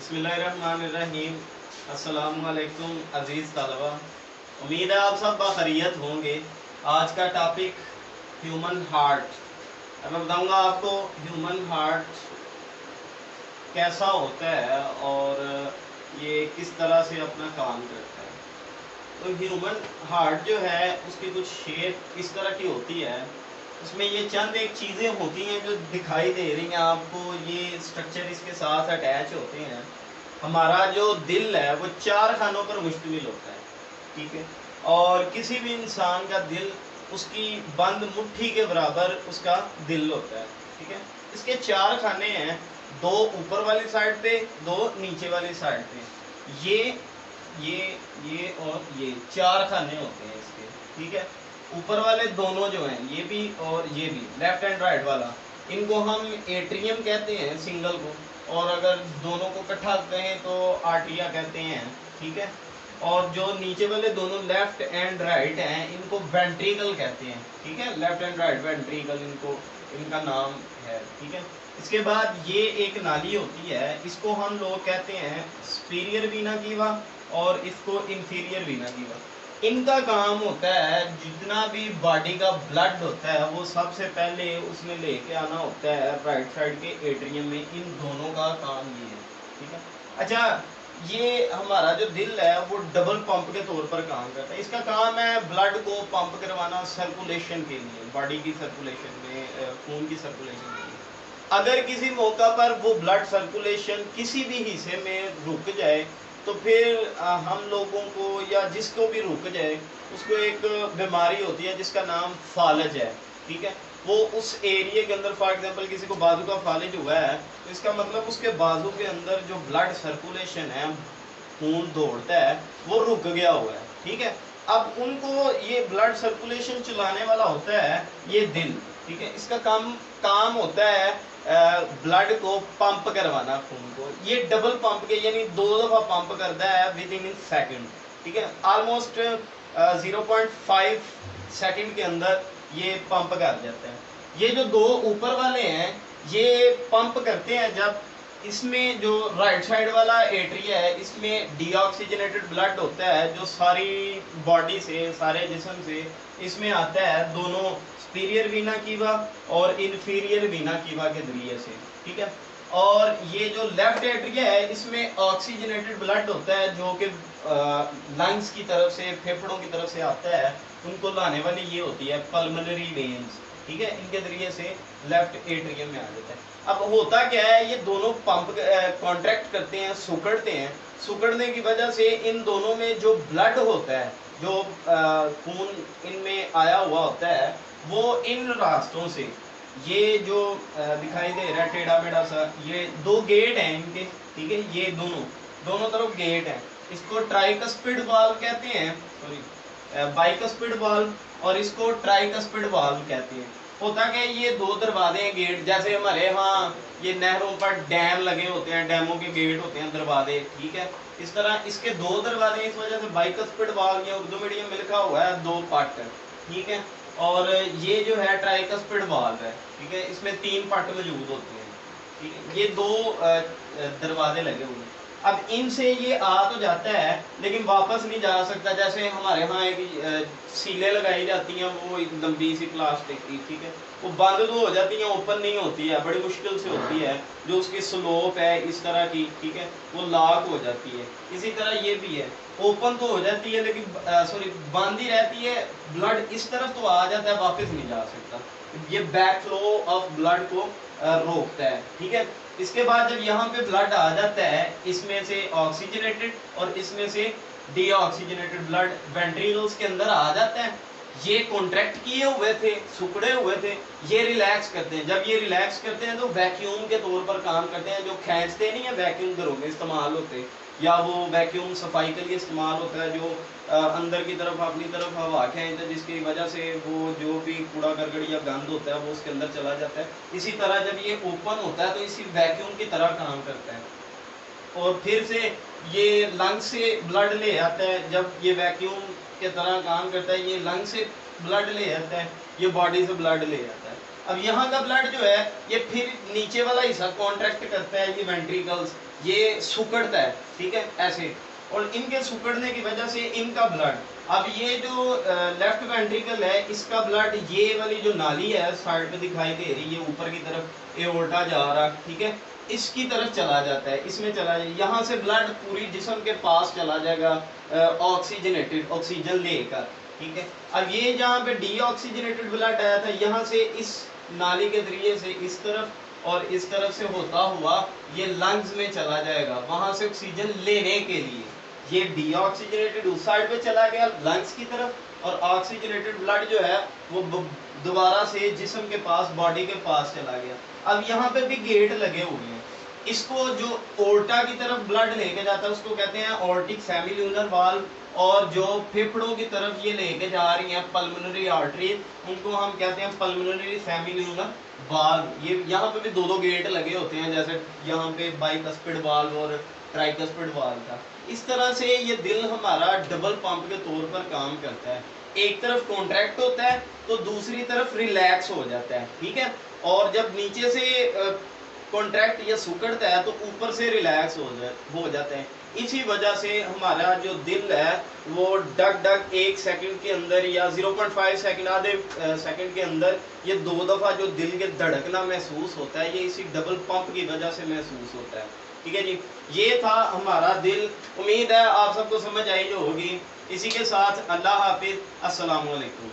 बिस्मिल्लाहिर्रहमानिर्रहीम। अस्सलामुअलैकुम अज़ीज़ तलबा, उम्मीद है आप सब बखैरियत होंगे। आज का टॉपिक ह्यूमन हार्ट। अब मैं बताऊंगा आपको ह्यूमन हार्ट कैसा होता है और ये किस तरह से अपना काम करता है। तो ह्यूमन हार्ट जो है उसकी कुछ शेप इस तरह की होती है। उसमें ये चंद एक चीज़ें होती हैं जो दिखाई दे रही हैं आपको, ये स्ट्रक्चर इसके साथ अटैच होते हैं। हमारा जो दिल है वो 4 खानों पर मुश्तमिल होता है, ठीक है। और किसी भी इंसान का दिल उसकी बंद मुट्ठी के बराबर उसका दिल होता है, ठीक है। इसके 4 खाने हैं, 2 ऊपर वाली साइड पे, 2 नीचे वाली साइड पे। ये और ये 4 खाने होते हैं इसके, ठीक है। ऊपर वाले दोनों जो हैं, ये भी और ये भी, लेफ्ट एंड राइट वाला, इनको हम एट्रियम कहते हैं सिंगल को, और अगर दोनों को इकट्ठा करते हैं तो आर्टिया कहते हैं, ठीक है। और जो नीचे वाले दोनों लेफ्ट एंड राइट हैं इनको वेंट्रिकल कहते हैं, ठीक है। लेफ्ट एंड राइट वेंट्रिकल इनको, इनका नाम है, ठीक है। इसके बाद ये एक नाली होती है, इसको हम लोग कहते हैं सुपीरियर वीना कीवा और इसको इंफीरियर वीना कीवा। इनका काम होता है जितना भी बॉडी का ब्लड होता है वो सबसे पहले उसमें लेके आना होता है राइट साइड के एट्रियम में। इन दोनों का काम ये है, ठीक है। अच्छा, ये हमारा जो दिल है वो डबल पंप के तौर पर काम करता है। इसका काम है ब्लड को पंप करवाना सर्कुलेशन के लिए, बॉडी की सर्कुलेशन में, खून की सर्कुलेशन के लिए। अगर किसी मौका पर वो ब्लड सर्कुलेशन किसी भी हिस्से में रुक जाए तो फिर हम लोगों को या जिसको भी रुक जाए उसको एक बीमारी होती है जिसका नाम फालज है, ठीक है। वो उस एरिया के अंदर, फॉर एग्जांपल किसी को बाजू का फालिज हुआ है तो इसका मतलब उसके बाजू के अंदर जो ब्लड सर्कुलेशन है, खून दौड़ता है, वो रुक गया हुआ है, ठीक है। अब उनको ये ब्लड सर्कुलेशन चलाने वाला होता है ये दिल, ठीक है। इसका काम होता है ब्लड को पंप करवाना, खून को। ये डबल पंप के यानी 2 दफा पंप करता है विद इन सेकंड, ठीक है। ऑलमोस्ट 0.5 सेकंड के अंदर ये पंप कर जाता है। ये जो 2 ऊपर वाले हैं ये पंप करते हैं जब इसमें जो राइट साइड वाला एट्रिया है इसमें डीऑक्सीजनेटेड ब्लड होता है जो सारी बॉडी से, सारे जिस्म से इसमें आता है, दोनों सुपीरियर वीना कीवा और इंफीरियर वीना कीवा के जरिए से, ठीक है। और ये जो लेफ्ट एट्रिया है इसमें ऑक्सीजनेटेड ब्लड होता है जो कि लंग्स की तरफ से, फेफड़ों की तरफ से आता है। उनको लाने वाली ये होती है पल्मोनरी वेन्स, ठीक है। इनके जरिए से लेफ्ट एट्रियम में आ जाता है। अब होता क्या है, ये दोनों पंप कॉन्ट्रैक्ट करते हैं, सुकड़ते हैं। सुकड़ने की वजह से इन दोनों में जो ब्लड होता है, जो खून इनमें आया हुआ होता है, वो इन रास्तों से, ये जो दिखाई दे रहा है टेढ़ा मेढ़ा सा, ये 2 गेट हैं इनके, ठीक है। ये दोनों तरफ गेट हैं। इसको ट्राइकस्पिड वाल्व कहते हैं, सॉरी बाइकस्पिड वाल्व, और इसको ट्राइकस्पिड वाल्व कहते हैं। होता क्या है, ये 2 दरवाजे हैं, गेट, जैसे हमारे यहाँ ये नहरों पर डैम लगे होते हैं, डैमों के गेट होते हैं, दरवाजे, ठीक है। इस तरह इसके 2 दरवाजे, इस वजह से बाइकस्पिड वाल्व या उर्दू मीडियम में लिखा हुआ है 2 पट, ठीक है। और ये जो है ट्राइकस्पिड वाल्व है, ठीक है। इसमें 3 पट मौजूद होते हैं, ठीक है। ये 2 दरवाजे लगे हुए हैं। अब इनसे ये आ तो जाता है लेकिन वापस नहीं जा सकता। जैसे हमारे यहाँ एक सीलें लगाई जाती हैं, वो एक लंबी सी प्लास्टिक की, ठीक है। वो बंद तो हो जाती हैं, ओपन नहीं होती है, बड़ी मुश्किल से होती है। जो उसकी स्लोप है इस तरह की, ठीक है, वो लॉक हो जाती है। इसी तरह ये भी है, ओपन तो हो जाती है लेकिन सॉरी बंद ही रहती है। ब्लड इस तरफ तो आ जाता है, वापस नहीं जा सकता। ये बैक फ्लो ऑफ ब्लड को रोकता है, ठीक है। इसके बाद जब यहाँ पे ब्लड आ जाता है, इसमें से ऑक्सीजनेटेड और इसमें से डीऑक्सीजनेटेड ब्लड वेंट्रिकल्स के अंदर आ जाता है। ये कॉन्ट्रैक्ट किए हुए थे, सुकड़े हुए थे, ये रिलैक्स करते हैं। जब ये रिलैक्स करते हैं तो वैक्यूम के तौर पर काम करते हैं। जो खींचते नहीं है, वैक्यूम घरों में इस्तेमाल होते, या वो वैक्यूम सफाई के लिए इस्तेमाल होता है, जो अंदर की तरफ, अपनी तरफ हवा खींचता है, जिसकी वजह से वो जो भी कूड़ा करकट या गंद होता है वो उसके अंदर चला जाता है। इसी तरह जब ये ओपन होता है तो इसी वैक्यूम की तरह काम करता है। और फिर से ये लंग से ब्लड ले आता है। जब ये वैक्यूम के तरह काम करता है, ये लंग से ब्लड ले आता है, ये बॉडी से ब्लड ले आता है। अब यहाँ का ब्लड जो है ये फिर नीचे वाला हिस्सा कॉन्ट्रैक्ट करता है, ये वेंट्रिकल्स, ये सुकड़ता है, ठीक है ऐसे, और इनके सुकड़ने की वजह से इनका ब्लड, अब ये जो लेफ्ट वेंट्रिकल है इसका ब्लड ये वाली जो नाली है साइड पे दिखाई दे रही है ऊपर की तरफ एओर्टा जा रहा, ठीक है, इसकी तरफ चला जाता है, इसमें चला जाए, यहाँ से ब्लड पूरी जिस्म के पास चला जाएगा ऑक्सीजनेटेड, ऑक्सीजन लेकर, ठीक है। अब ये जहाँ पे डीऑक्सीजनेटेड ब्लड आया था यहाँ से इस नाली के जरिए से इस तरफ और इस तरफ से होता हुआ ये लंग्स में चला जाएगा, वहां से ऑक्सीजन लेने के लिए ये डीऑक्सीजनेटेड उस साइड पे चला गया लंग्स की तरफ, और ऑक्सीजनेटेड ब्लड जो है वो दोबारा से जिस्म के पास, बॉडी के पास चला गया। अब यहाँ पे भी गेट लगे हुए हैं, इसको जो ओर्टा की तरफ ब्लड लेके जाता है उसको कहते हैं ऑर्टिक सेमिल्यूनर वाल्व, और जो फेफड़ों की तरफ ये लेके जा रही हैं पल्मोनरी आर्टरी, उनको हम कहते हैं पल्मोनरी सेमिल्यूनर वाल्व। ये यहाँ पे भी दो दो गेट लगे होते हैं, जैसे यहाँ पे बाइकस्पिड वाल्व और ट्राइकस्पिड वाल्व था। इस तरह से ये दिल हमारा डबल पंप के तौर पर काम करता है, एक तरफ कॉन्ट्रैक्ट होता है तो दूसरी तरफ रिलैक्स हो जाता है, ठीक है, और जब नीचे से कॉन्ट्रैक्ट या सुकड़ता है तो ऊपर से रिलैक्स हो जाता है। इसी वजह से हमारा जो दिल है वो डग डग 1 सेकंड के अंदर या 0.5 सेकंड, आधे सेकंड के अंदर ये 2 दफ़ा जो दिल के धड़कना महसूस होता है, ये इसी डबल पंप की वजह से महसूस होता है, ठीक है जी। ये था हमारा दिल, उम्मीद है आप सबको समझ आई होगी। इसी के साथ अल्लाह हाफिज, अस्सलाम वालेकुम।